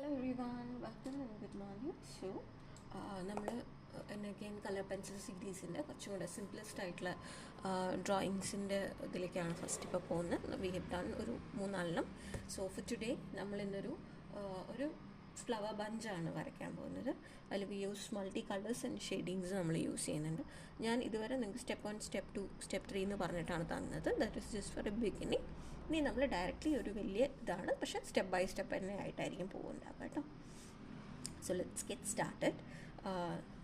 Hello everyone, welcome and good morning. So, നമ്മൾ again colour pencil സീരീസിൻ്റെ കുറച്ചും കൂടെ simplest ആയിട്ടുള്ള ഡ്രോയിങ്സിൻ്റെ ഇതിലേക്കാണ് ഫസ്റ്റ് ഇപ്പോൾ പോകുന്നത്. വി ഹവ് ഡൺ ഒരു 3-4. സോ ഫോർ ടുഡേ നമ്മൾ ഇന്നൊരു ഒരു ഫ്ലവർ ബഞ്ചാണ് വരയ്ക്കാൻ പോകുന്നത്. അതിൽ we use multi colours and shadings നമ്മൾ യൂസ് ചെയ്യുന്നുണ്ട്. ഞാൻ ഇതുവരെ നിങ്ങൾക്ക് സ്റ്റെപ്പ് 1, സ്റ്റെപ്പ് 2, സ്റ്റെപ്പ് 3 എന്ന് പറഞ്ഞിട്ടാണ് തന്നത്. That is just for A beginning. ഇനി നമ്മൾ ഡയറക്റ്റ്ലി ഒരു വലിയ ഇതാണ്, പക്ഷേ സ്റ്റെപ്പ് ബൈ സ്റ്റെപ്പ് തന്നെ ആയിട്ടായിരിക്കും പോകുന്നുണ്ടാവുക കേട്ടോ. So let's get started.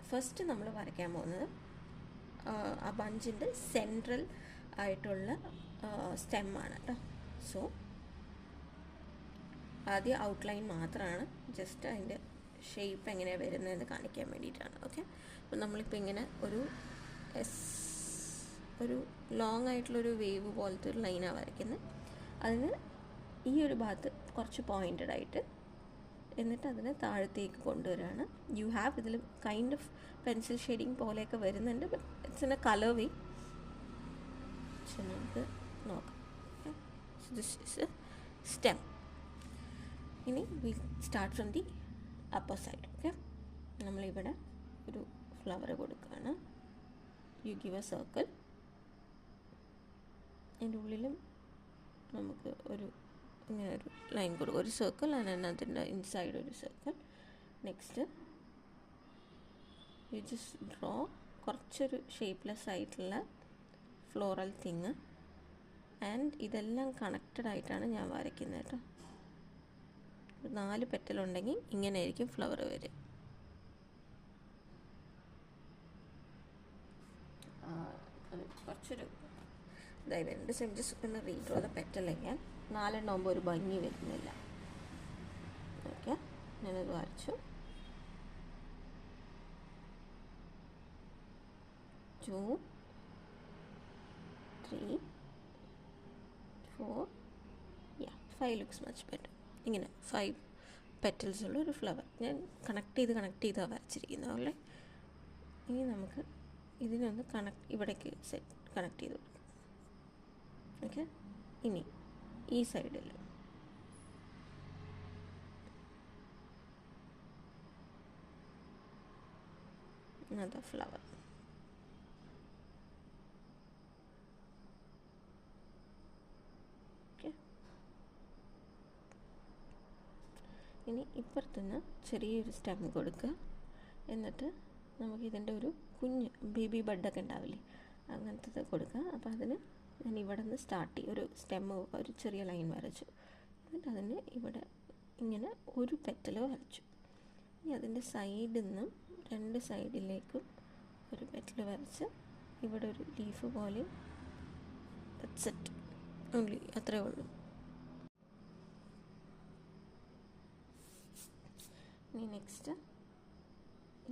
First നമ്മൾ വരയ്ക്കാൻ പോകുന്നത് ആ ബഞ്ചിൻ്റെ സെൻട്രൽ ആയിട്ടുള്ള സ്റ്റെമ്മാണ് കേട്ടോ. സോ ആദ്യം ഔട്ട്ലൈൻ മാത്രമാണ്, ജസ്റ്റ് അതിൻ്റെ ഷേപ്പ് എങ്ങനെയാണ് വരുന്നതെന്ന് കാണിക്കാൻ വേണ്ടിയിട്ടാണ്. ഓക്കെ, അപ്പോൾ നമ്മളിപ്പോൾ ഇങ്ങനെ ഒരു ലോങ് ആയിട്ടുള്ളൊരു വേവ് പോലത്തെ ഒരു ലൈനാണ് വരയ്ക്കുന്നത്. അതിന് ഈ ഒരു ഭാഗത്ത് കുറച്ച് പോയിൻറ്റഡ് ആയിട്ട്, എന്നിട്ട് അതിനെ താഴത്തേക്ക് കൊണ്ടുവരികയാണ്. യു ഹാവ് ഇതിൽ കൈൻഡ് ഓഫ് പെൻസിൽ ഷെയ്ഡിങ് പോലെയൊക്കെ വരുന്നുണ്ട്, but it's in a colour way. പക്ഷെ നമുക്ക് നോക്കാം. This is a stem. ഇനി we start from the upper side. Okay, നമ്മളിവിടെ ഒരു ഫ്ലവർ കൊടുക്കുകയാണ്. You give a circle. അതിൻ്റെ ഉള്ളിലും നമുക്ക് ഇങ്ങനെ ഒരു ലൈൻ കൊടുക്കും, ഒരു സർക്കിൾ. ആൻഡ് അതിൻ്റെ ഇൻസൈഡ് ഒരു circle. Next you just draw കുറച്ചൊരു ഷേപ്പ്ലെസ് ആയിട്ടുള്ള ഫ്ലോറൽ തിങ്. ആൻഡ് ഇതെല്ലാം കണക്റ്റഡ് ആയിട്ടാണ് ഞാൻ വരയ്ക്കുന്നത് കേട്ടോ. 4 പെറ്റലുണ്ടെങ്കിൽ ഇങ്ങനെ ആയിരിക്കും ഫ്ലവർ വരിക. കുറച്ചൊരു ഇതായി വരുന്നുണ്ട്. സോ ജസ്റ്റ് ഒന്ന് റീഡ്രോ ദ പെറ്റൽ again. 4 ആകുമ്പോൾ ഒരു ഭംഗി വരുന്നില്ല. ഓക്കെ, ഞാനത് വരച്ചു. 2, 3, 4, 5 ലുക്സ് മച്ച് ബെറ്റർ. ഇങ്ങനെ 5 പെറ്റൽസ് ഉള്ള ഒരു ഫ്ലവർ ഞാൻ കണക്ട് ചെയ്താണ് വരച്ചിരിക്കുന്നത്. അല്ലേ, ഇനി നമുക്ക് ഇതിനൊന്ന് ഇവിടേക്ക് കണക്ട് ചെയ്ത് കൊടുക്കാം. ഓക്കെ, ഇനി ഈ സൈഡിൽ another flower. ഓക്കെ, ഇനി ഇപ്പുറത്തുനിന്ന് ചെറിയൊരു സ്റ്റെം കൊടുക്കുക. എന്നിട്ട് നമുക്ക് ഇതിൻ്റെ ഒരു കുഞ്ഞ് ബേബി ബഡൊക്കെ ഉണ്ടാവില്ലേ, അങ്ങനത്തെ കൊടുക്കുക. അപ്പോൾ അതിന് ഞാൻ ഇവിടെ നിന്ന് സ്റ്റാർട്ട് ചെയ്യും. ഒരു സ്റ്റെമ്മ്, ഒരു ചെറിയ ലൈൻ വരച്ചു. എന്നിട്ട് അതിന് ഇവിടെ ഇങ്ങനെ ഒരു പെറ്റൽ വരച്ചു. ഇനി അതിൻ്റെ സൈഡിൽ നിന്നും 2 സൈഡിലേക്കും ഒരു പെറ്റൽ വരച്ച് ഇവിടെ ഒരു ലീഫ് പോലെ സെറ്റ് ഓൺലി, അത്രേ ഉള്ളൂ. ഇനി നെക്സ്റ്റ്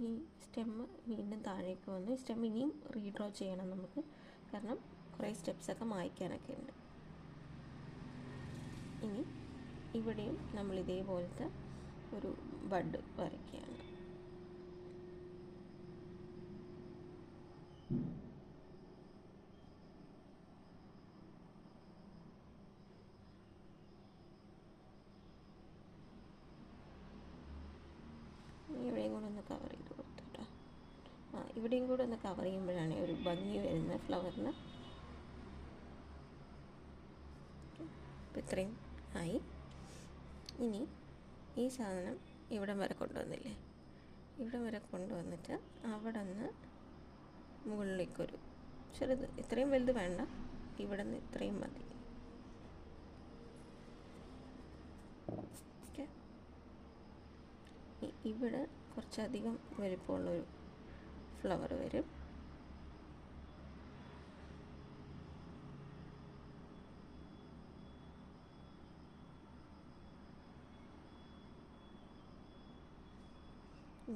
ഈ സ്റ്റെമ്മ് വീണ്ടും താഴേക്ക് വന്നു. ഈ സ്റ്റെം ഇനിയും റീഡ്രോ ചെയ്യണം നമുക്ക്, കാരണം കുറേ സ്റ്റെപ്സൊക്കെ മായ്ക്കാനൊക്കെ ഉണ്ട്. ഇനി ഇവിടെയും നമ്മൾ ഇതേപോലത്തെ ഒരു ബഡ് വരയ്ക്കുകയാണ്. ഇവിടെയും കൂടെ ഒന്ന് കവർ ചെയ്ത് കൊടുത്തിട്ടോ. ഇവിടെയും കൂടെ ഒന്ന് കവർ ചെയ്യുമ്പോഴാണ് ഒരു ഭംഗി വരുന്നത് ഫ്ലവറിന്. അപ്പോൾ ഇത്രയും ആയി. ഇനി ഈ സാധനം ഇവിടം വരെ കൊണ്ടുവന്നില്ലേ, ഇവിടം വരെ കൊണ്ടുവന്നിട്ട് അവിടെ നിന്ന് മുകളിലേക്കൊരു ചെറുത്, ഇത്രയും വലുത് വേണ്ട, ഇവിടെ നിന്ന് ഇത്രയും മതി. ഓക്കെ, ഇവിടെ കുറച്ചധികം വലിപ്പമുള്ളൊരു ഫ്ലവർ വരും.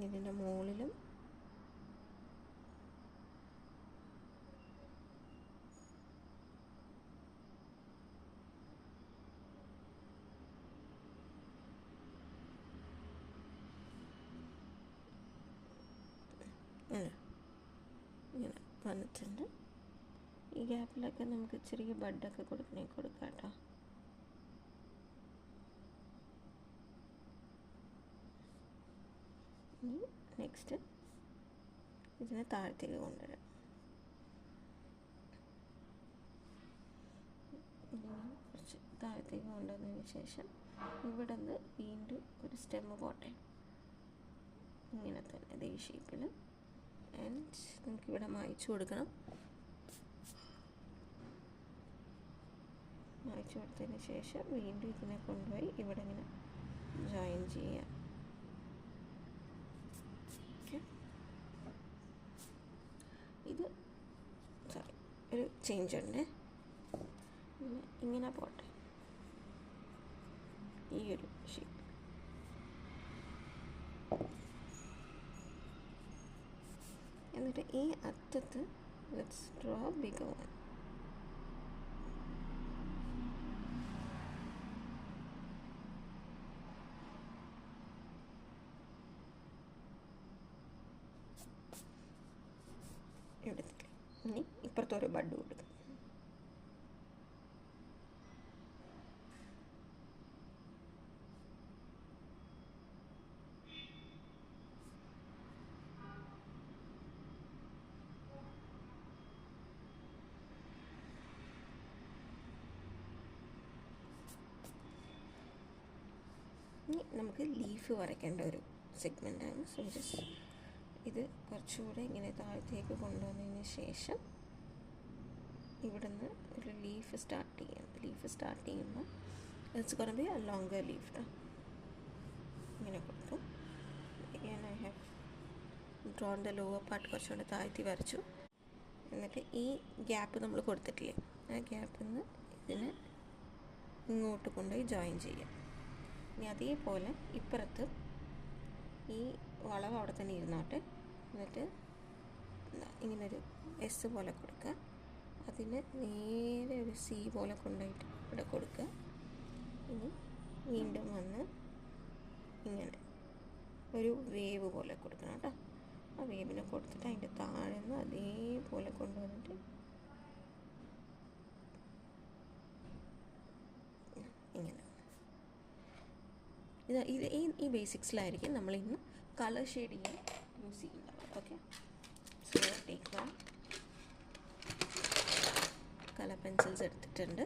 ഇതിൻ്റെ മുകളിലും ഇങ്ങനെ വന്നിട്ടുണ്ട്. ഈ ഗ്യാപ്പിലൊക്കെ നമുക്ക് ചെറിയ ബഡൊക്കെ കൊടുക്കാം കേട്ടോ. ഇനി നെക്സ്റ്റ് ഇതിനെ താഴത്തേക്ക് കൊണ്ടുവരാം. ഇതിനെ കുറച്ച് താഴത്തേക്ക് കൊണ്ടുവന്നതിന് ശേഷം ഇവിടെ നിന്ന് വീണ്ടും ഒരു സ്റ്റെമ്മ് പോട്ടെ, ഇങ്ങനെ തന്നെ ഇതേ ഷേപ്പിൽ. ആൻഡ് നമുക്കിവിടെ മായ്ച്ചു കൊടുക്കണം. മായ്ച്ചു കൊടുത്തതിന് ശേഷം വീണ്ടും ഇതിനെ കൊണ്ടുപോയി ഇവിടെ ഇങ്ങനെ ജോയിൻ ചെയ്യാം. ഓക്കെ, ഇത് സോറി ഒരു ചേഞ്ച് ഉണ്ട്. ഇങ്ങനെ പോട്ടെ, ഈ ഒരു ഷേപ്പ്. എന്നിട്ട് ഈ അറ്റത്ത് ലെറ്റ്സ് ഡ്രോ ബിഗർ വൺ. എടുത്തിട്ട് ഇനി ഇപ്പുറത്തൊരു ബഡ് കൊടുക്കും. ഇനി നമുക്ക് ലീഫ് വരയ്ക്കേണ്ട ഒരു സെഗ്മെൻറ്റാണ്. സോ ജസ്റ്റ് ഇത് കുറച്ചുകൂടെ ഇങ്ങനെ താഴത്തേക്ക് കൊണ്ടുവന്നതിന് ശേഷം ഇവിടുന്ന് ഒരു ലീഫ് സ്റ്റാർട്ട് ചെയ്യാം. ലീഫ് സ്റ്റാർട്ട് ചെയ്യുമ്പോൾ it's gonna B A longer leaf ട്ടോ. ഇങ്ങനെ കൊടുക്കും. again I have drawn the lower part കുറച്ചുകൂടെ താഴ്ത്തി വരച്ചു. എന്നിട്ട് ഈ ഗ്യാപ്പ് നമ്മൾ കൊടുത്തിട്ടില്ലേ, ആ ഗ്യാപ്പിൽ നിന്ന് ഇതിനെ ഇങ്ങോട്ട് കൊണ്ടുപോയി ജോയിൻ ചെയ്യാം. ഇനി അതേപോലെ ഇപ്പുറത്ത് ഈ വളവ് അവിടെ തന്നെ ഇരുന്നോട്ടെ. എന്നിട്ട് ഇങ്ങനൊരു എസ് പോലെ കൊടുക്കുക. അതിന് നേരെ ഒരു സി പോലെ കൊണ്ടുപോയിട്ട് ഇവിടെ കൊടുക്കുക. ഇനി വീണ്ടും വന്ന് ഇങ്ങനെ ഒരു വേവ് പോലെ കൊടുക്കണം കേട്ടോ. ആ വേവിനെ കൊടുത്തിട്ട് അതിൻ്റെ താഴെ നിന്ന് അതേപോലെ കൊണ്ടുവന്നിട്ട് ഇങ്ങനെ. ഇത് ഈ ബേസിക്സിലായിരിക്കും നമ്മൾ ഇന്ന് കളർ ഷെയ്ഡിങ് യൂസ് ചെയ്യുന്നത്. Okay, so take one. Colour pencils എടുത്തിട്ടുണ്ട്.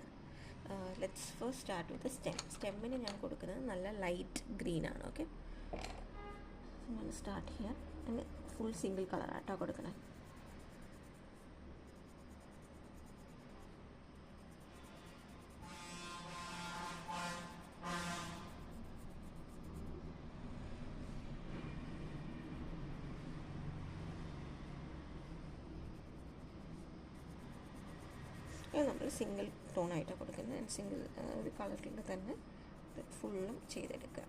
Let's first start with stem. സ്റ്റെമ്മിന് ഞാൻ കൊടുക്കുന്നത് നല്ല ലൈറ്റ് ഗ്രീനാണ്. ഓക്കെ, ഞാൻ സ്റ്റാർട്ട് ചെയ്യാം. അതിന് ഫുൾ സിംഗിൾ കളറാട്ടോ കൊടുക്കണേ. നമ്മൾ സിംഗിൾ ടോണായിട്ടാണ് കൊടുക്കുന്നത്. സിംഗിൾ ഒരു കളറിൽ തന്നെ ഫുള്ളും ചെയ്തെടുക്കുക.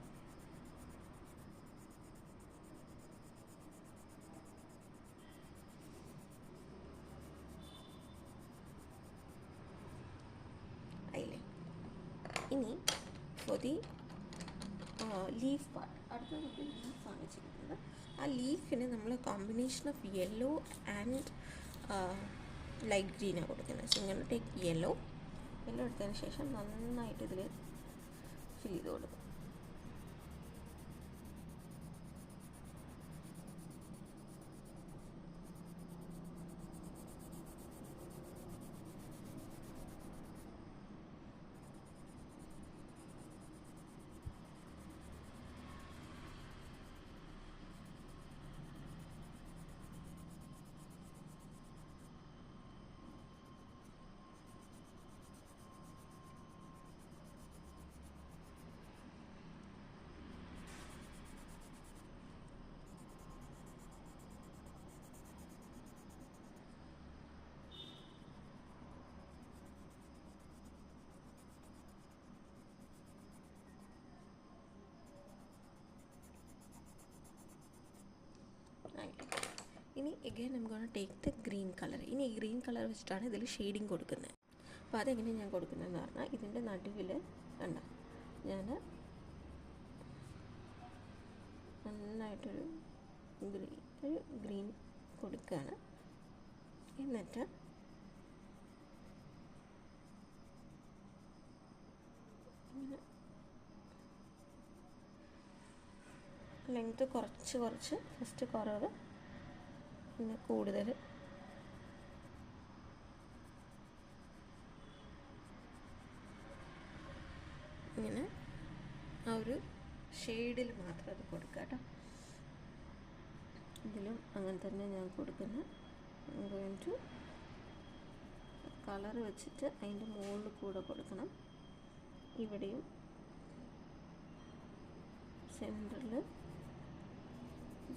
അതിലെ ഇനി ഫോർ ദി ലീഫ് പാർട്ട്, അടുത്തത് നമുക്ക് ലീഫാണ് ചെയ്യുന്നത്. ആ ലീഫിന് നമ്മൾ combination of yellow and light ഗ്രീനാണ് കൊടുക്കുന്നത്. സോ ഇങ്ങനെ ടേക്ക് യെല്ലോ എടുത്തതിന് ശേഷം നന്നായിട്ട് ഇതിൽ ഫിൽ ചെയ്ത് കൊടുക്കും. ഇനി again I'm going to take the green color. ഇനി ഈ ഗ്രീൻ കളർ വെച്ചിട്ടാണ് ഇതിൽ ഷെയ്ഡിങ് കൊടുക്കുന്നത്. അപ്പോൾ അതെങ്ങനെയാണ് ഞാൻ കൊടുക്കുന്നതെന്ന് പറഞ്ഞാൽ ഇതിൻ്റെ നടുവിൽ കണ്ട ഞാൻ നന്നായിട്ടൊരു ഗ്രീൻ കൊടുക്കുകയാണ്. എന്നിട്ട് ഇങ്ങനെ ലെങ്ത് കുറച്ച് ഫസ്റ്റ് കുറവ് പിന്നെ കൂടുതൽ ഇങ്ങനെ ആ ഒരു ഷെയ്ഡിൽ മാത്രം അത് കൊടുക്കുക കേട്ടോ. ഇതിലും അങ്ങനെ തന്നെ ഞാൻ കൊടുക്കുന്നത്. ഗോയിങ് ടു കളർ വെച്ചിട്ട് അതിൻ്റെ മുകളിൽ കൂടെ കൊടുക്കണം. ഇവിടെയും സെൻറ്ററിൽ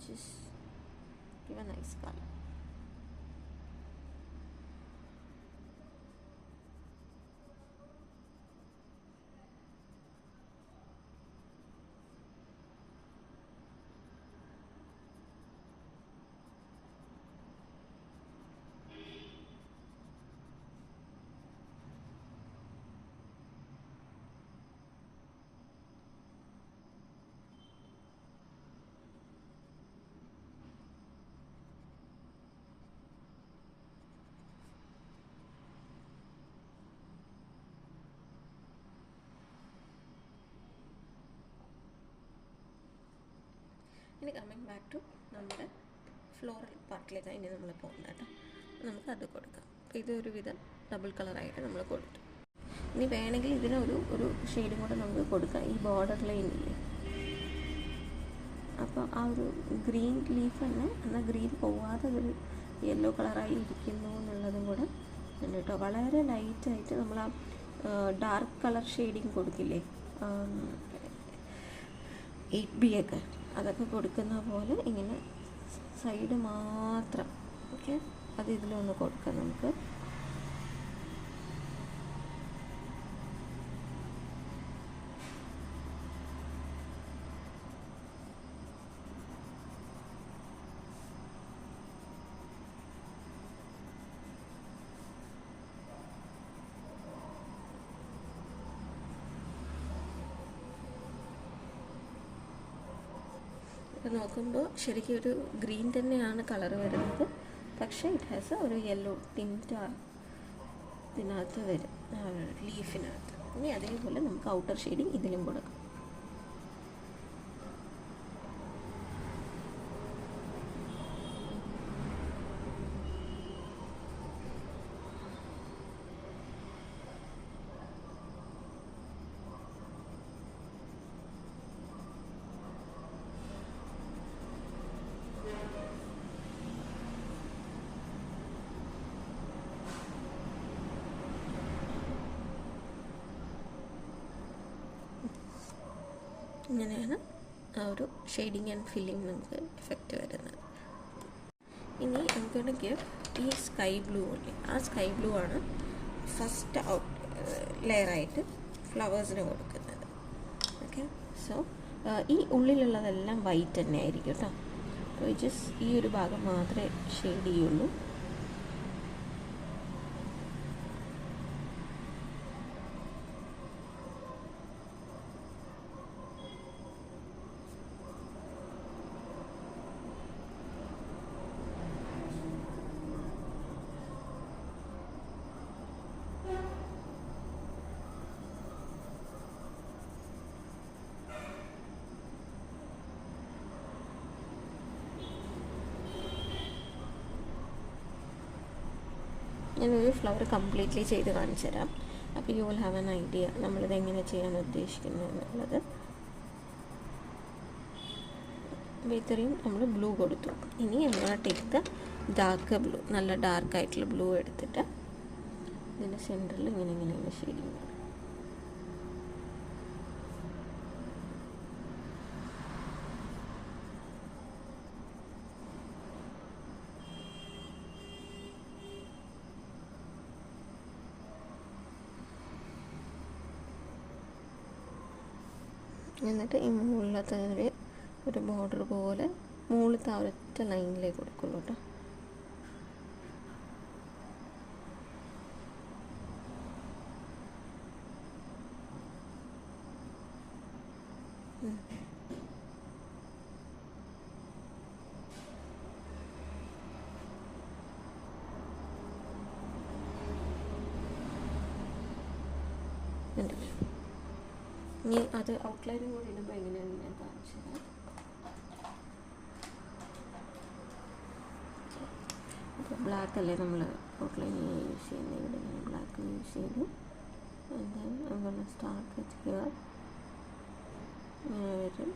just give a nice color. ഇനി കമ്മിങ് ബാക്ക് ടു നമ്മുടെ ഫ്ലോറൽ പാർട്ടിലേക്കാണ് ഇനി നമ്മൾ പോകുന്നത് കേട്ടോ. നമുക്കത് കൊടുക്കാം. അപ്പോൾ ഇതൊരു വിധം ഡബിൾ കളറായിട്ട് നമ്മൾ കൊടുത്തു. ഇനി വേണമെങ്കിൽ ഇതിനൊരു ഷെയ്ഡും കൂടെ നമുക്ക് കൊടുക്കാം. ഈ ബോർഡർ ലൈനില്ലേ, അപ്പോൾ ആ ഒരു ഗ്രീൻ ലീഫ് തന്നെ, എന്നാൽ ഗ്രീൻ പോവാതെ അതൊരു യെല്ലോ കളറായി ഇരിക്കുന്നു എന്നുള്ളതും കൂടെ ഉണ്ട് കേട്ടോ. വളരെ ലൈറ്റായിട്ട് നമ്മൾ ആ ഡാർക്ക് കളർ ഷെയ്ഡിങ് കൊടുക്കില്ലേ, 8B ഒക്കെ, അതൊക്കെ കൊടുക്കുന്ന പോലെ ഇങ്ങനെ സൈഡ് മാത്രം. ഓക്കെ, അത് ഇതിലൊന്ന് കൊടുക്കാം നമുക്ക്. ഇത് നോക്കുമ്പോൾ ശരിക്കും ഒരു ഗ്രീൻ തന്നെയാണ് കളർ വരുന്നത്, പക്ഷേ ഇറ്റ് ഹാസ് ഒരു യെല്ലോ ടിൻറ്റ് ഇതിനകത്ത് വരും, ലീഫിനകത്ത്. ഇനി അതേപോലെ നമുക്ക് ഔട്ടർ ഷെയ്ഡിങ് ഇതിലും കൊടുക്കാം. ഇങ്ങനെയാണ് ആ ഒരു ഷെയ്ഡിങ് ആൻഡ് ഫില്ലിങ് നമുക്ക് എഫക്റ്റ് വരുന്നത്. ഇനി നമുക്കൊന്ന് ഗിവ് ഈ സ്കൈ ബ്ലൂ അല്ലേ, ആ സ്കൈ ബ്ലൂ ആണ് ഫസ്റ്റ് ലെയറായിട്ട് ഫ്ലവേഴ്സിന് കൊടുക്കുന്നത്. ഓക്കെ, സോ ഈ ഉള്ളിലുള്ളതെല്ലാം വൈറ്റ് തന്നെ ആയിരിക്കും കേട്ടോ. അപ്പോൾ ജസ്റ്റ് ഈ ഒരു ഭാഗം മാത്രമേ ഷെയ്ഡ് ചെയ്യുള്ളൂ. ഞാനൊരു ഫ്ലവർ കംപ്ലീറ്റ്ലി ചെയ്ത് കാണിച്ചു തരാം. അപ്പോൾ you will have an idea നമ്മളിത് എങ്ങനെ ചെയ്യാൻ ഉദ്ദേശിക്കുന്നത് എന്നുള്ളത്. അപ്പോൾ ഇത്രയും നമ്മൾ ബ്ലൂ കൊടുത്തു. ഇനി നമ്മൾ ടേക്ക് ദ ഡാർക്ക് ബ്ലൂ, നല്ല ഡാർക്കായിട്ടുള്ള ബ്ലൂ എടുത്തിട്ട് ഇതിൻ്റെ സെൻറ്ററിൽ ഇങ്ങനെ ഷെയ്ഡിങ്. എന്നിട്ട് ഈ മുകളിലത്തെ ഒരു ബോർഡർ പോലെ മുകളിലത്തെ ആ ഒരൊറ്റ ലൈനിലേക്ക് കൊടുക്കുള്ളൂ കേട്ടോ. ഇനി അത് ഔട്ട്ലൈനും കൂടി ഇടുമ്പോൾ എങ്ങനെയാണെന്ന് ഞാൻ കാണിച്ചു തരാം. ബ്ലാക്ക് അല്ലേ നമ്മൾ ഔട്ട്ലൈൻ യൂസ് ചെയ്യുന്നത്, ഇവിടെ ഞാൻ ബ്ലാക്ക് യൂസ് ചെയ്തു. And then I'm gonna start with here. ഇങ്ങനെ വരും.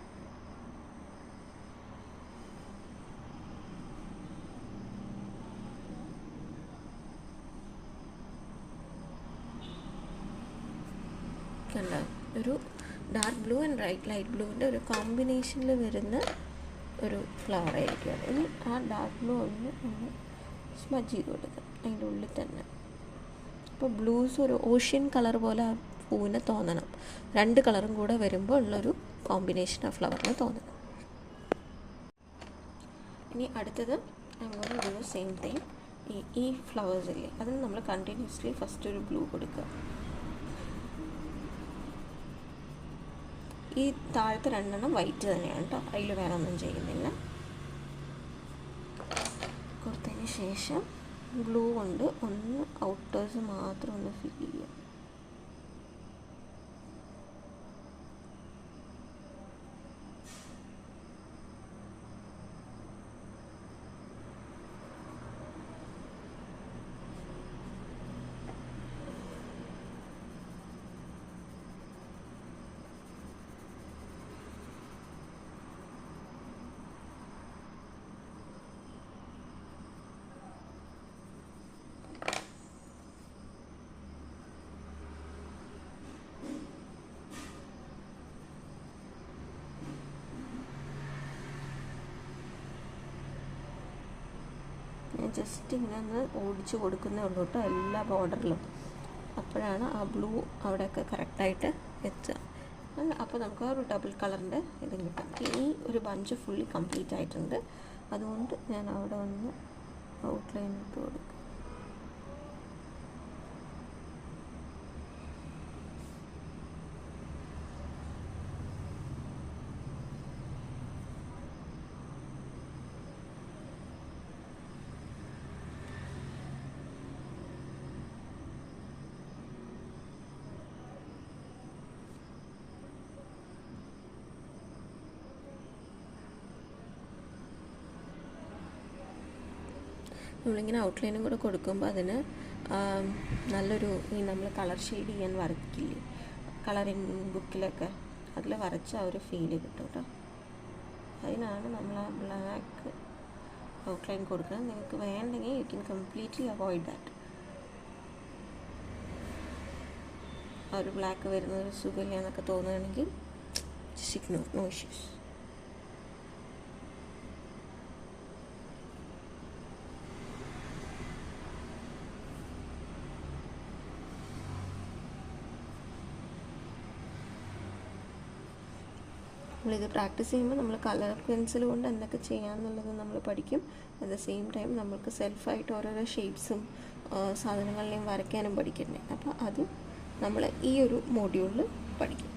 കണ്ടോ, ഒരു ഡാർക്ക് ബ്ലൂ ആൻഡ് ലൈറ്റ് ബ്ലൂവിൻ്റെ ഒരു കോമ്പിനേഷനിൽ വരുന്ന ഒരു ഫ്ലവർ ആയിരിക്കും അത്. ഇനി ആ ഡാർക്ക് ബ്ലൂ ഒന്ന് സ്മജ് ചെയ്ത് കൊടുക്കാം അതിൻ്റെ ഉള്ളിൽ തന്നെ. അപ്പോൾ ബ്ലൂസ് ഒരു ഓഷ്യൻ കളർ പോലെ ആ പൂവിന് തോന്നണം. രണ്ട് കളറും കൂടെ വരുമ്പോൾ ഉള്ളൊരു കോമ്പിനേഷൻ ആ ഫ്ലവറിന് തോന്നണം. ഇനി അടുത്തത് അങ്ങോട്ട് ഡു സെയിം തിങ്. ഈ ഫ്ലവേഴ്സ് ഇല്ലേ അതിന് നമ്മൾ കണ്ടിന്യൂസ്ലി ഫസ്റ്റ് ഒരു ബ്ലൂ കൊടുക്കുക. ഈ താഴത്തെ രണ്ടെണ്ണം വൈറ്റ് തന്നെയാണ് കേട്ടോ, അതിൽ വേറെ ഒന്നും ചെയ്യുന്നില്ല. കൊടുത്തതിന് ശേഷം ബ്ലൂ കൊണ്ട് ഒന്ന് ഔട്ടേഴ്സ് മാത്രം ഒന്ന് ഫിൽ ചെയ്യുക. ജസ്റ്റ് ഇങ്ങനെ ഒന്ന് ഓടിച്ച് കൊടുക്കുന്നേ ഉള്ളൂ കേട്ടോ എല്ലാ ബോർഡറിലും. അപ്പോഴാണ് ആ ബ്ലൂ അവിടെയൊക്കെ കറക്റ്റായിട്ട് എത്തുക. അപ്പോൾ നമുക്ക് ആ ഒരു ഡബിൾ കളറിൻ്റെ ഇതും കിട്ടും. ഈ ഒരു ബഞ്ച് ഫുള്ളി കംപ്ലീറ്റ് ആയിട്ടുണ്ട്, അതുകൊണ്ട് ഞാൻ അവിടെ ഒന്ന് ഔട്ട്ലൈൻ ഇട്ട് കൊടുക്കും. നമ്മളിങ്ങനെ ഔട്ട്ലൈനും കൂടെ കൊടുക്കുമ്പോൾ അതിന് നല്ലൊരു ഈ നമ്മൾ കളർ ഷെയ്ഡ് ചെയ്യാൻ വരയ്ക്കില്ലേ കളറിങ് ബുക്കിലൊക്കെ, അതിൽ വരച്ച ആ ഒരു ഫീല് കിട്ടും കേട്ടോ. അതിനാണ് നമ്മൾ ആ ബ്ലാക്ക് ഔട്ട്ലൈൻ കൊടുക്കുന്നത്. നിങ്ങൾക്ക് വേണ്ടെങ്കിൽ you can completely avoid that. ആ ഒരു ബ്ലാക്ക് വരുന്ന ഒരു സുഖമില്ല എന്നൊക്കെ തോന്നുകയാണെങ്കിൽ ജസ്റ്റ് ഇഗ്നോർ, നോ ഇഷ്യൂസ്. നമ്മളിത് പ്രാക്ടീസ് ചെയ്യുമ്പോൾ നമ്മൾ കളർ പെൻസിൽ കൊണ്ട് എന്തൊക്കെ ചെയ്യാമെന്നുള്ളത് നമ്മൾ പഠിക്കും. അറ്റ് ദ സെയിം ടൈം നമ്മൾക്ക് സെൽഫായിട്ട് ഓരോരോ ഷേപ്സും സാധനങ്ങളിലെയും വരയ്ക്കാനും പഠിക്കണ്ടേ. അപ്പോൾ അത് നമ്മൾ ഈ ഒരു മോഡ്യൂളിൽ പഠിക്കും.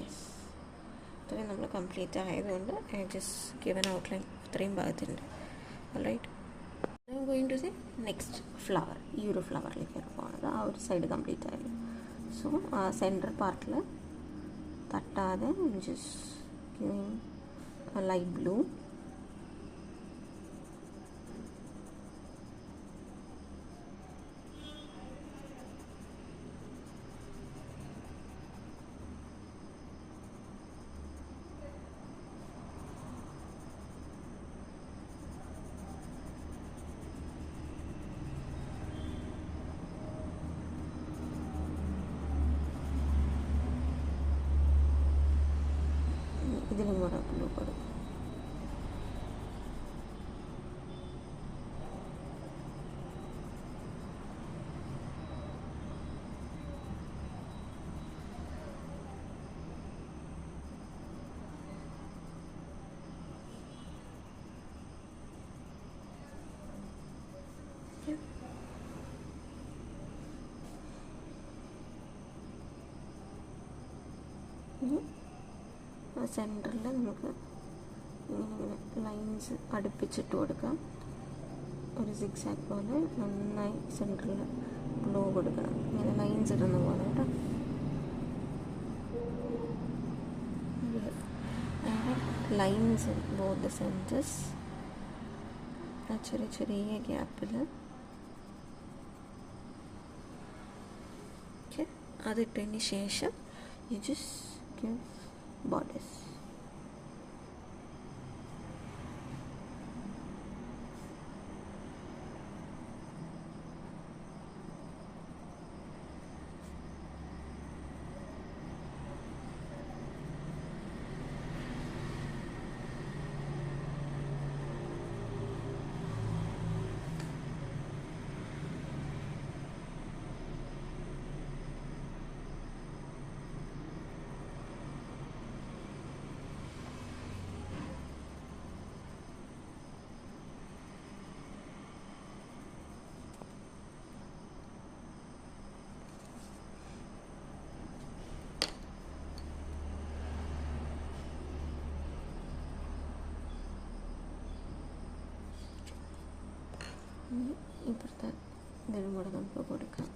യെസ്, ഇത്രയും നമ്മൾ കംപ്ലീറ്റ് ആയതുകൊണ്ട് I just give an outline ഇത്രയും ഭാഗത്തുണ്ട്. Alright, I am going to say next flower. ഈ ഒരു ഫ്ലവറിലേക്കാണ് പോകുന്നത്. ആ ഒരു സൈഡ് കംപ്ലീറ്റ് ആയത്. സോ ആ സെൻറ്റർ പാർട്ടിൽ തട്ടാതെ ജസ്റ്റ് ഗിവിങ് ലൈറ്റ് ബ്ലൂ, ഇതിലും കൂടെ ബ്ലൂ കൊടുക്കും. സെൻറ്ററിൽ നമുക്ക് ഇങ്ങനെ ലൈൻസ് അടുപ്പിച്ചിട്ട് കൊടുക്കാം. ഒരു സിക്സാക്ക് പോലെ നന്നായി സെൻറ്ററിൽ ഗ്ലോ കൊടുക്കണം. ഇങ്ങനെ ലൈൻസ് ഇടുന്ന പോലെ കേട്ടോ. ലൈൻസ് ബോത്ത് ദ സെൻറ്റേഴ്സ്, ആ ചെറിയ ചെറിയ ഗ്യാപ്പിൽ. ഓക്കെ, അതിട്ടതിന് ശേഷം യു ജസ്റ്റ് ഗിവ് ബോർഡേഴ്സ്. ഇപ്പുറത്തെ ഇതിനും കൂടെ നമുക്ക് കൊടുക്കാം.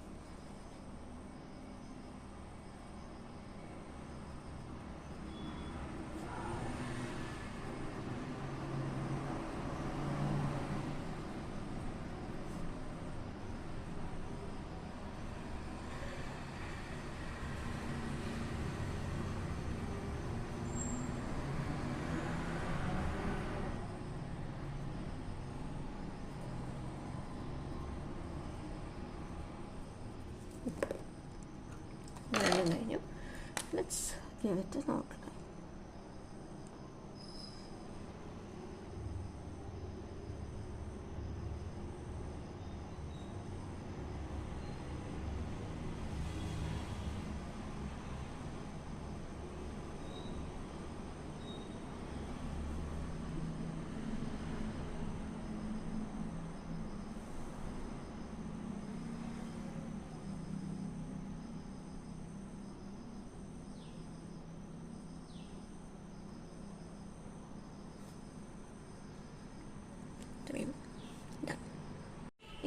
കഴിഞ്ഞു. Let's give it an outline.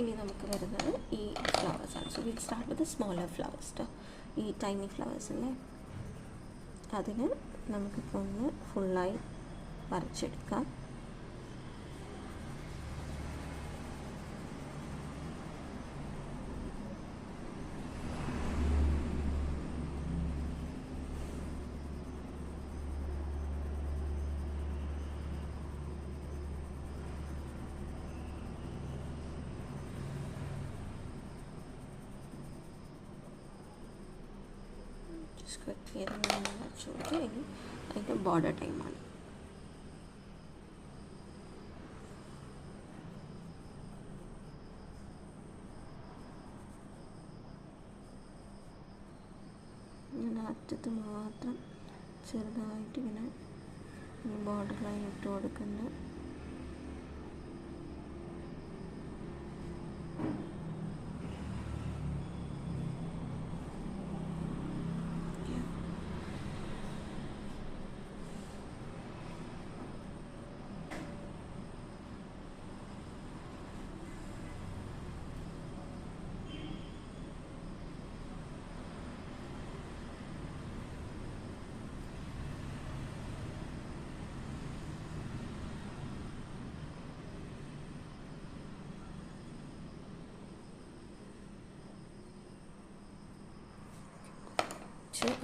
ഇനി നമുക്ക് വരുന്നത് ഈ ഫ്ലവേഴ്സാണ്. So will start with smaller flowers കേട്ടോ. ഈ ടൈനി ഫ്ലവേഴ്സ് അല്ലേ, അതിന് നമുക്കിപ്പോൾ ഒന്ന് ഫുള്ളായി വരച്ചെടുക്കാം. ഇനി അതിൻ്റെ ബോർഡർ ടൈമാണ്. ഇങ്ങനെ അറ്റത്ത് മാത്രം ചെറുതായിട്ട് ഇങ്ങനെ ഈ ബോർഡർ ലൈൻ ഇട്ട് കൊടുക്കേണ്ട.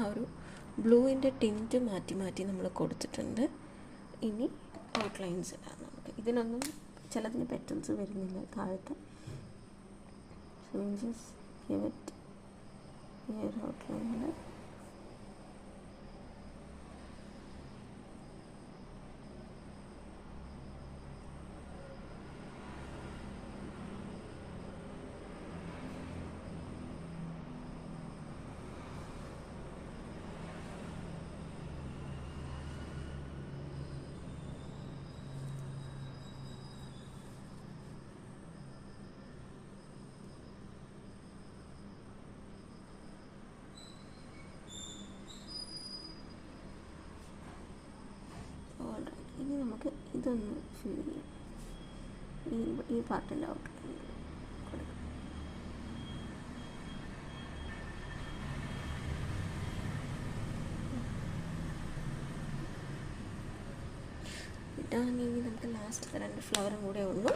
ആ ഒരു ബ്ലൂവിൻ്റെ ടിൻറ്റ് മാറ്റി മാറ്റി നമ്മൾ കൊടുത്തിട്ടുണ്ട്. ഇനി ഔട്ട്ലൈൻസ് ഇടാം നമുക്ക്. ഇതിനൊന്നും ചിലതിന് പാറ്റേൺസ് വരുന്നില്ല താഴത്തെ. So just give it here ഔട്ട്ലൈനിൽ. ഇനി നമുക്ക് ഇതൊന്ന് ഫിൽ ചെയ്യാം. ഈ പാർട്ടിൻ്റെ ഔട്ട്ലൈൻ കൊടുക്കാം. ഇനി നമുക്ക് ലാസ്റ്റത്തെ 2 ഫ്ലവറും കൂടെ ഉള്ളൂ.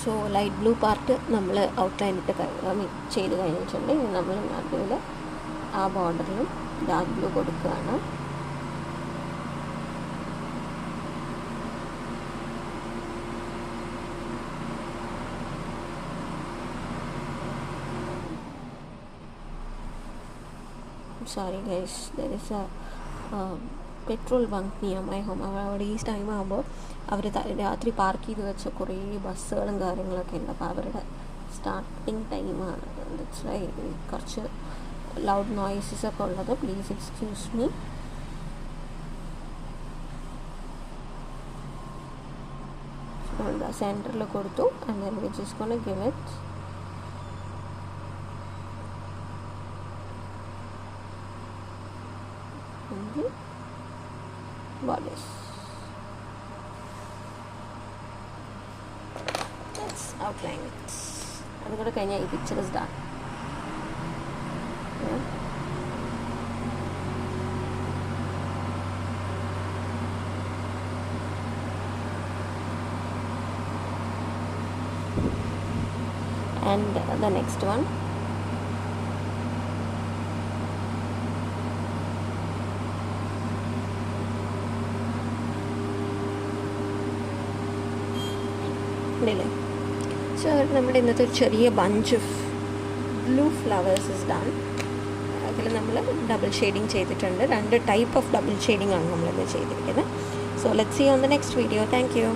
സോ ലൈറ്റ് ബ്ലൂ പാർട്ട് നമ്മൾ ഔട്ട്ലൈൻ ഇട്ട് ചെയ്ത് കഴിഞ്ഞിട്ടുണ്ട്. ഇനി നമ്മൾ അതുപോലെ ആ ബോർഡറിലും ഡാർക്ക് ബ്ലൂ കൊടുക്കുകയാണ്. Sorry guys, there is a petrol bunk near my home. അവിടെ ഈ ടൈം ആകുമ്പോൾ അവർ രാത്രി പാർക്ക് ചെയ്ത് വെച്ച കുറേ ബസ്സുകളും കാര്യങ്ങളൊക്കെ ഉണ്ട്. അപ്പോൾ അവരുടെ സ്റ്റാർട്ടിങ് ടൈമാണ്. ദാറ്റ്സ് വൈ കുറച്ച് ലൗഡ് നോയ്സസ് ഒക്കെ ഉള്ളത്. Please excuse me. സെൻറ്ററിൽ കൊടുത്തു. And then we just gonna give it borders. Let's outline it. അതുകൂടെ കഴിഞ്ഞാൽ ഈ picture is done. And the next one. ഇല്ലേ? സോ നമ്മുടെ ഇന്നത്തെ ഒരു ചെറിയ bunch of blue flowers is done. അതിൽ നമ്മൾ ഡബിൾ ഷെയ്ഡിങ് ചെയ്തിട്ടുണ്ട്. 2 ടൈപ്പ് ഓഫ് ഡബിൾ ഷെയ്ഡിങ് ആണ് നമ്മളിന്ന് ചെയ്തിരിക്കുന്നത്. So let's see on the next video. Thank U.